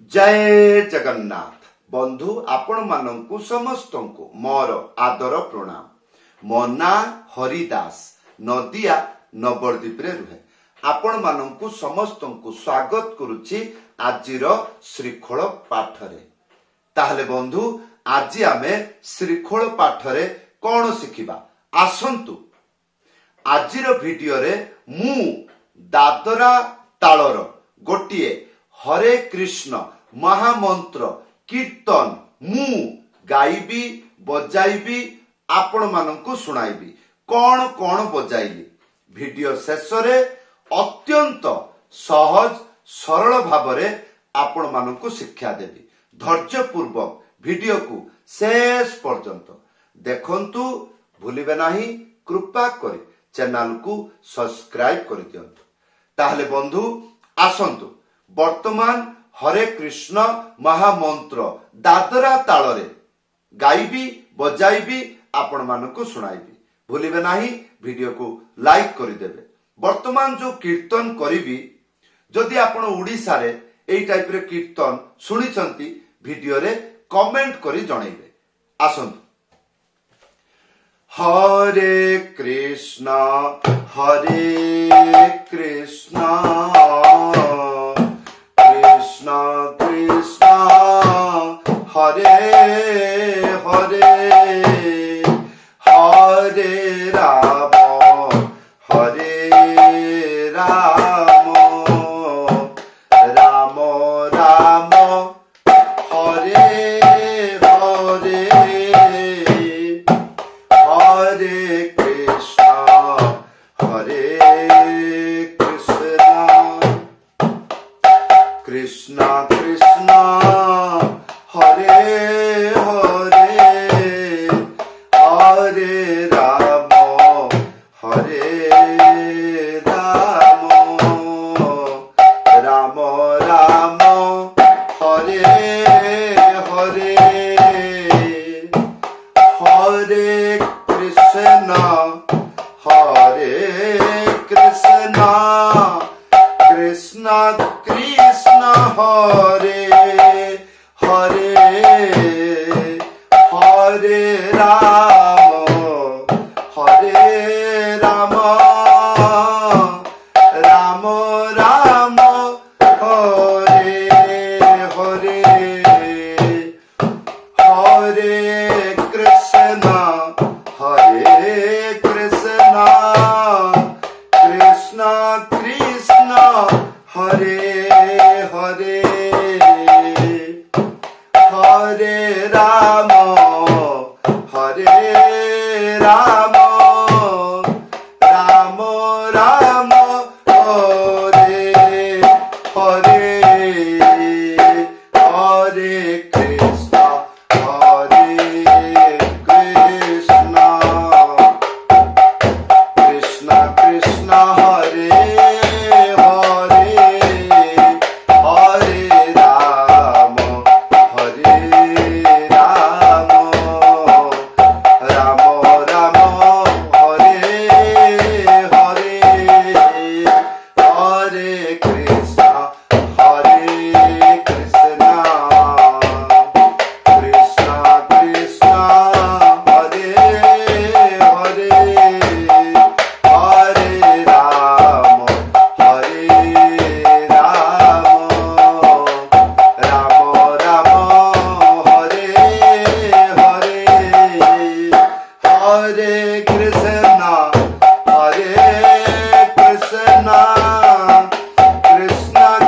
जय जगन्नाथ बंधु आपण मानंकु समस्तंकु मोर आदर प्रणाम। मो ना हरिदास नदिया नवरदीप रे रुहे। आपण मानंकु समस्तंकु स्वागत करुछि आजिर श्रीखोल पाठरे। ताहले बंधु आज आमे श्रीखोल पाठरे कोन शिखिबा आसंतु। आजिर भिडियो रे मु दादरा तालर गोटिए हरे कृष्ण महामंत्र कीर्तन मु गाइबी बजाइबी आपण मानंकु सुनाइबी। कौन कौन बजाइली भिडियो शेष रे अत्यंत सहज सरल भावरे आपण मानंकु शिक्षा देबी। धैर्य पूर्वक भिडियो को शेष पर्यंत देखंतु भूलिबे नाही। कृपा करी चैनल को सब्सक्राइब कर दियंतु। ताहले बंधु आसंतु वर्तमान हरे कृष्ण महामंत्र दादरा तालरे गाइबी बजाइबी आपण मानकु सुनाइबी। भूलिबे नाही वीडियो को लाइक करि देबे। वर्तमान जो कीर्तन करिबी जदि आपण ओडिसा रे एई टाइप रे कीर्तन सुनिचंती वीडियो रे कमेंट करि जणाइबे। आसंतु हरे कृष्ण कृष्ण कृष्ण हरे हरे हरे राम राम राम हरे हरे हरे कृष्ण कृष्ण कृष्ण हरे हरे हरे राम राम राम हरे हरे हरे कृष्ण कृष्ण कृष्ण हरे हरे हरे राम राम राम हरे हरे हरे कृष्ण कृष्ण कृष्ण हरे हरे हरे राम राम राम हरे हरे हरे कृष्ण कृष्ण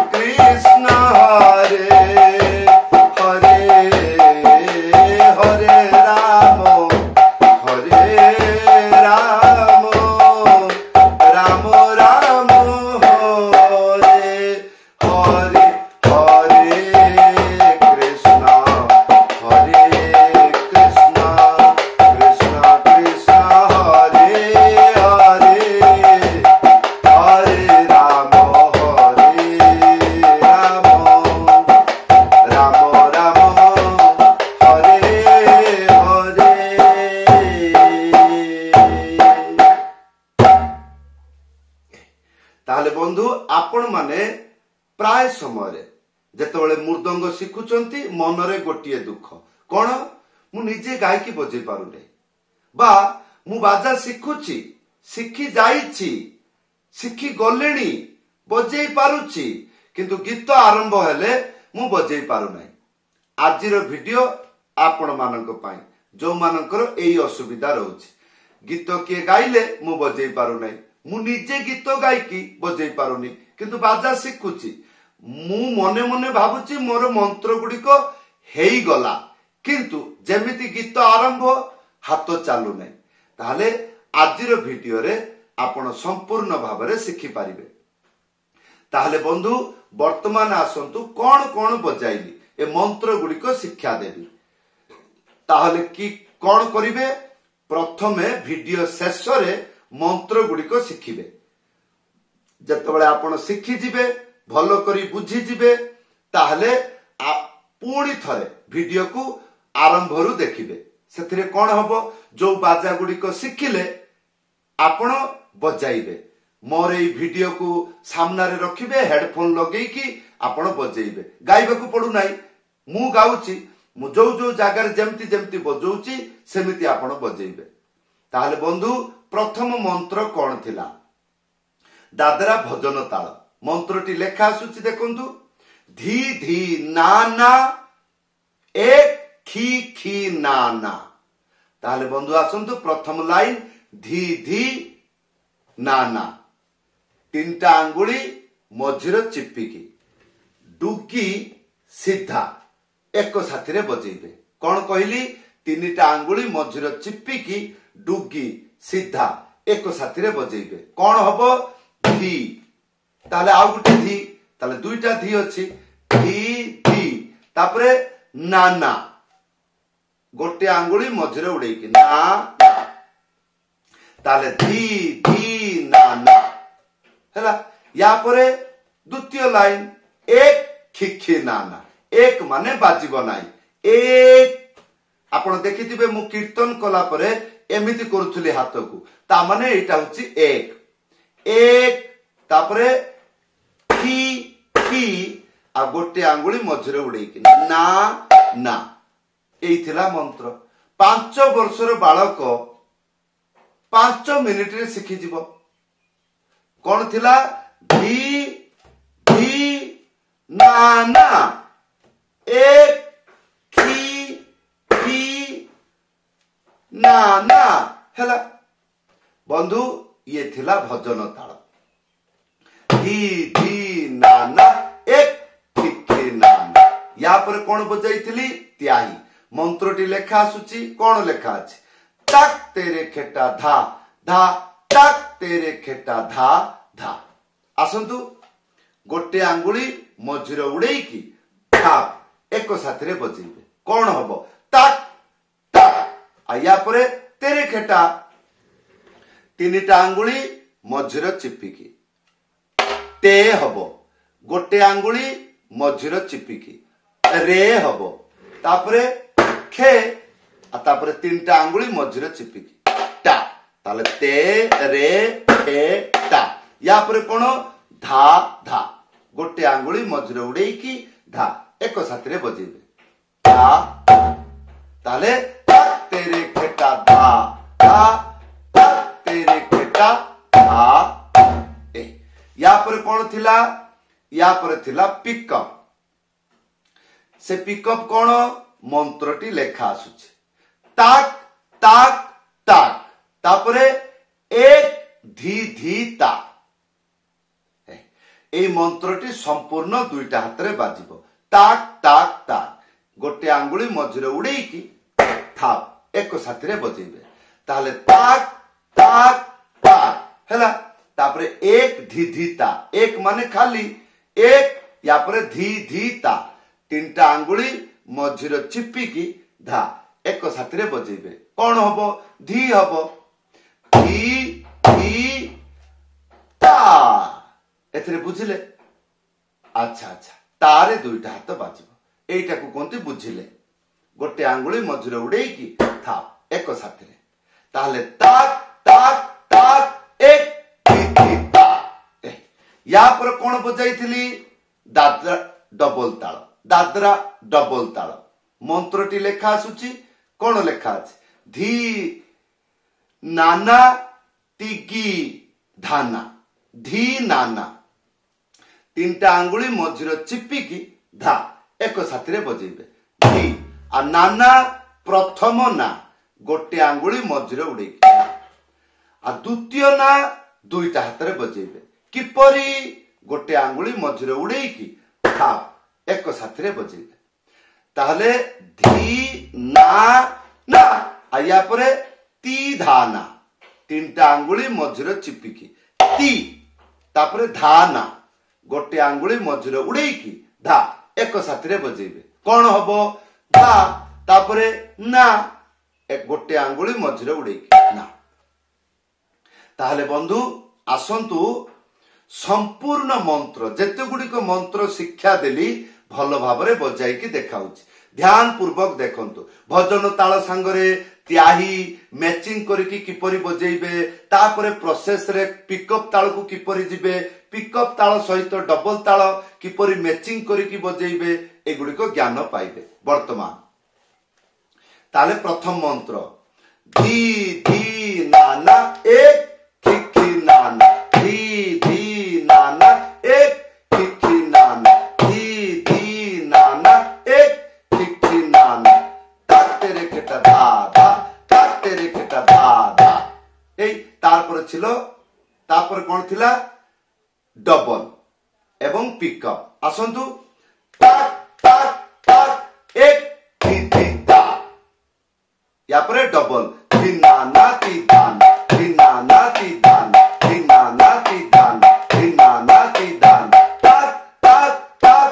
कृष्ण हरे ताहले बंधु आपण माने प्राय समय ଯେତେବେଳେ ମୃଦଙ୍ଗ ଶିଖୁଛନ୍ତି ମନରେ ଗୋଟିଏ ଦୁଃଖ କଣ ମୁଁ ନିଜେ ଗାଇକି ବଜେଇ ପାରୁନି ବା ମୁଁ ବାଜା ଶିଖୁଛି ଶିଖି ଯାଇଛି ଶିଖି ଗଲେଣି ବଜେଇ ପାରୁଛି କିନ୍ତୁ ଗୀତ ଆରମ୍ଭ ହେଲେ ମୁଁ ବଜେଇ ପାରୁନାହିଁ। ଆଜିର ଭିଡିଓ ଆପଣ ମାନଙ୍କ ପାଇଁ ଯୋଉମାନଙ୍କର ଏଇ ଅସୁବିଧା ରହୁଛି ଗୀତ କିଏ ଗାଇଲେ ମୁଁ ବଜେଇ ପାରୁନାହିଁ ମୁଁ ନିଜେ ଗୀତ ଗାଇକି ବଜେଇ ପାରୁନି କିନ୍ତୁ ବାଜା ଶିଖୁଛି ମୁଁ ମନେ ମନେ ଭାବୁଛି ମୋର ମନ୍ତ୍ର ଗୁଡିକ ହେଇଗଲା କିନ୍ତୁ ଯେମିତି ଗୀତ ଆରମ୍ଭ ହାତ ଚାଲୁନାହିଁ ତାହେଲେ ଆଜିର ଭିଡିଓରେ ଆପଣ ସମ୍ପୂର୍ଣ୍ଣ ଭାବରେ ଶିଖିପାରିବେ। ତାହେଲେ ବନ୍ଧୁ ବର୍ତ୍ତମାନ ଆସନ୍ତୁ କଣ କଣ ବଜାଇଲି ଏ ମନ୍ତ୍ର ଗୁଡିକ ଶିକ୍ଷା ଦେବି। ତାହେଲେ କି କଣ କରିବେ ପ୍ରଥମେ ଭିଡିଓ ଶେଷରେ ମନ୍ତ୍ର ଗୁଡିକ ଶିଖିବେ। ଯେତେବେଳେ ଆପଣ ଶିଖିଯିବେ ଭଲ କରି ବୁଝିଯିବେ ତାହେଲେ ପୁଣି ଥରେ ଭିଡିଓକୁ ଆରମ୍ଭରୁ ଦେଖିବେ। ସେଥିରେ କଣ ହବ ଯୋଉ ବାଜା ଗୁଡିକ ଶିଖିଲେ ଆପଣ ବଜାଇବେ। ମୋର ଏଇ ଭିଡିଓକୁ ସାମ୍ନାରେ ରଖିବେ ହେଡଫୋନ ଲଗେଇକି ଆପଣ ବଜେଇବେ ଗାଇବାକୁ ପଡୁନାହିଁ ମୁଁ ଗାଉଛି ମୁଁ ଯୋଉ ଯୋଉ ଜାଗାରେ ଯେମିତି ଯେମିତି ବଜଉଛି ସେମିତି ଆପଣ ବଜେଇବେ। ତାହେଲେ ବନ୍ଧୁ ପ୍ରଥମ ମନ୍ତ୍ର କଣ ଥିଲା ଦାଦରା ଭଜନ ତାଳ ମନ୍ତ୍ରଟି ଲେଖା ଆସୁଛି ଦେଖନ୍ତୁ ଧି ଧି ନା ନା ଏକ ଖି ଖି ନା ନା। ତାହେଲେ ବନ୍ଧୁ ଆସନ୍ତୁ ପ୍ରଥମ ଲାଇନ ଧି ଧି ନା ନା ତିନିଟା ଆଙ୍ଗୁଳି ମଝିରେ ଚିପିକି ଡୁଗି ସିଧା ଏକ ସାଥିରେ ବଜେଇବେ। କଣ କହିଲି ତିନିଟା ଆଙ୍ଗୁଳି ମଝିରେ ଚିପିକି ଡୁଗି ସିଧା ଏକ ସାଥିରେ ବଜେଇବେ କଣ ହବ ଧି। ତାହେଲେ ଆଉ ଗୋଟେ ଧି ତାହେଲେ ଦୁଇଟା ଧି ଅଛି ଧି ଧି ତାପରେ ନା ନା ଗୋଟେ ଆଙ୍ଗୁଳି ମଝିରେ ଉଡେଇକି ନା ତାହେଲେ ଧି ଧି ନା ନା ହେଲା। या परे द्वितीय लाइन एक खिखी नाना एक माने बाजिब नाही एक आपण देखिथिबे मु कीर्तन कला परे एमिति करूथली हाथ को ता माने एटा होची एक तापरे खी खी आ गोटे आंगुली मझरे उड़ेकी ना ना एई थिला मंत्र। 5 वर्षर बालक 5 मिनिट रे सिखि जिवो कोन थिला धी धी ना ना एक खी खी ना ना हैला। बंधु ये थिला भजन ताल धी धी ना ना एक खी खी ना ना। या पर कोन बजाइथिली त्याही मंत्रटी लेखा आसुची कोन लेखा अछि तक तेरे खेटा धा धा तक तेरे खेटा धा धा। आसंतु गोटे आंगुली मझिर उड़ेकी ठाप एक साथरे बजेइबे कोन हबो तक तक। आया परे तेरे खेटा तीनिटा आंगुली मझिर चिपिकी ते हबो गोटे आंगुली मझिर चिपिकी रे हबो तापरे खे तापरे तीनटा आंगुली मझिर चिपिकी टा ताले ते रे खे टा। या पर कोन धा धा गोटे आंगुली मझिर उड़ेकी धा एक साथरे बजेइबे धा ताले तक तेरे खेटा धा धा तक तेरे खेटा धा ए। या पर कोन थिला या पर थिला पिकअप से पिकअप कोन मंत्रटी लेखा आसुची ताक ताक ताक तापरे एक धी धी ता। এই মন্ত্রটি সম্পূর্ণ দুইটা হাতে বাজিব তাক তাক তাক গোটে আঙ্গুলি মঝিরে উড়েইকি থাপ এক সাথে বজাইবে তাহলে তাক তাক তাক হেলা। তারপরে এক ধি ধি তা এক মানে খালি এক या পরে ধি ধি তা তিনটা আঙ্গুলি মঝিরে চিপিকি ধা এক সাথে বজাইবে কোন হবো ধি হবো ধি ধি তা। एथरे बुझिले अच्छा अच्छा तारे दुईटा हाथ बाजिब एटा को कोंती बुझिले गोटे आंगुली मझिरे उड़ेकी था एक साथरे ताहले ताक ताक ताक एक धी धी ता। या पर कोन बजाइथिली डबल ताल दादरा डबल ताल मंत्रटी लेखा आसुची कौन लेखा अछि धी नाना टिगी धाना धी नाना तीनटा आंगुली मझिर चिपिकी धा एक साथी रे बजेबे धी आ नाना प्रथम ना गोटे आंगुली मझिर उड़ेकी आ द्वितीय ना दुईटा हाथ रे बजेबे किपरि गोटे आंगुली मझिर उड़ेकी धा एक साथी रे बजेबे ताहले धी ना ना आया परे ती धाना तीनटा आंगुली मझिर चिपिकी ती तापरे धाना गोटे आंगुली मझिर उड़ेकी धा एक साथी रे बजेबे कौन हबो धा तापरे ना एक गोटे आंगुली मझिर उड़ेकी ना ताहले बंधु आसंतु संपूर्ण मंत्र जेते गुड़िक मंत्र शिक्षा देली भल भाव बजाई देखाऊची ध्यान पूर्वक देखंतु भजन ताल सांगरे त्याही मैचिंग करके किपरि बजेइबे तापरे प्रोसेस रे पिकअप ताल को किपरि जिबे पिकअप ताल सहित डबल ताल किपरि मैचिंग करके बजेइबे एगुडी को ज्ञान पाइबे वर्तमान ताले प्रथम मंत्र धी धी नाना एक खिखी नाना धी धी नाना एक खिखी नाना धी धी नाना एक खिखी नाना तातेरे केटा दादा तातेरे केटा दादा এই তারপরে ছিল তারপরে কোন থিলা ডবল এবং পিকআপ আসন্তু টাক টাক টাক এক धी धी दा या पर डबल धी नाना ती दान धी नाना ती दान धी नाना ती दान धी नाना ती दान टाक टाक टाक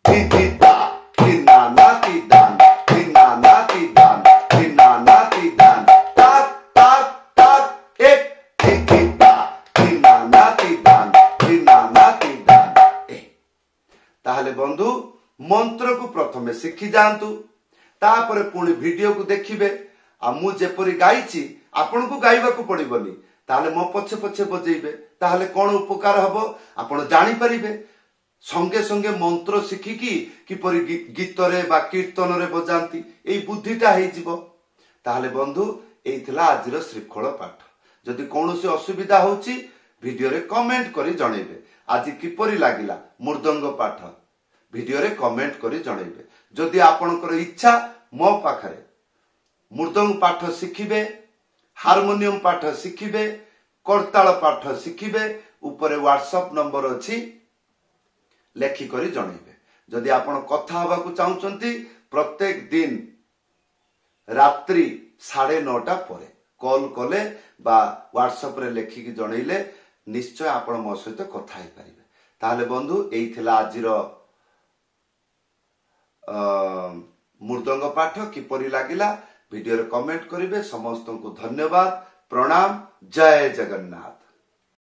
धी धी दा धी नाना ती दान धी नाना ती दान धी नाना ती दान टाक टाक टाक एक धी धी दा धी नाना ती दान धी नाना ती दान ताहले बंधु मंत्र को प्रथमे शिखी जांतु तापरे पुणी वीडियो को देखिबे आ मु जेपरि गाइची आपन को गाइबा को पड़िबनी ताहले मो पछे पछे बजेइबे ताहले कोन उपकार हबो आपण जानि परिबे संगे संगे मंत्र शिखिकी किपरि गीत रे बा कीर्तन रे बजांती एई बुद्धिटा हेइ जिवो ताहले बंधु एई थिला आजिर श्रीखोल पाठ जदि कोनोसी असुविधा होची वीडियो रे कमेंट करी जणैबे आज किपरि लागिला मृदंग पाठ वीडियो रे कमेंट करी जणैबे जदि आपनकर इच्छा मो पाखरे मृदंग पाठ शिखिबे हारमोनियम पाठ शिखिबे करताल पाठ शिखिबे ऊपर व्हाट्सएप नंबर अछि लेखि करी जणैबे जदि आपण कथा हबा को चाहुचंती प्रत्येक दिन रात्रि 9:30 परे कॉल कले बा व्हाट्सएप रे लेखि की जणैले निश्चय आपण मो सहित कथा हे परिबे ताले बंधु एई थिला आजिर मृदंग पाठ किपरि लागिला वीडियो रे कमेंट करिवे समस्त को धन्यवाद प्रणाम जय जगन्नाथ।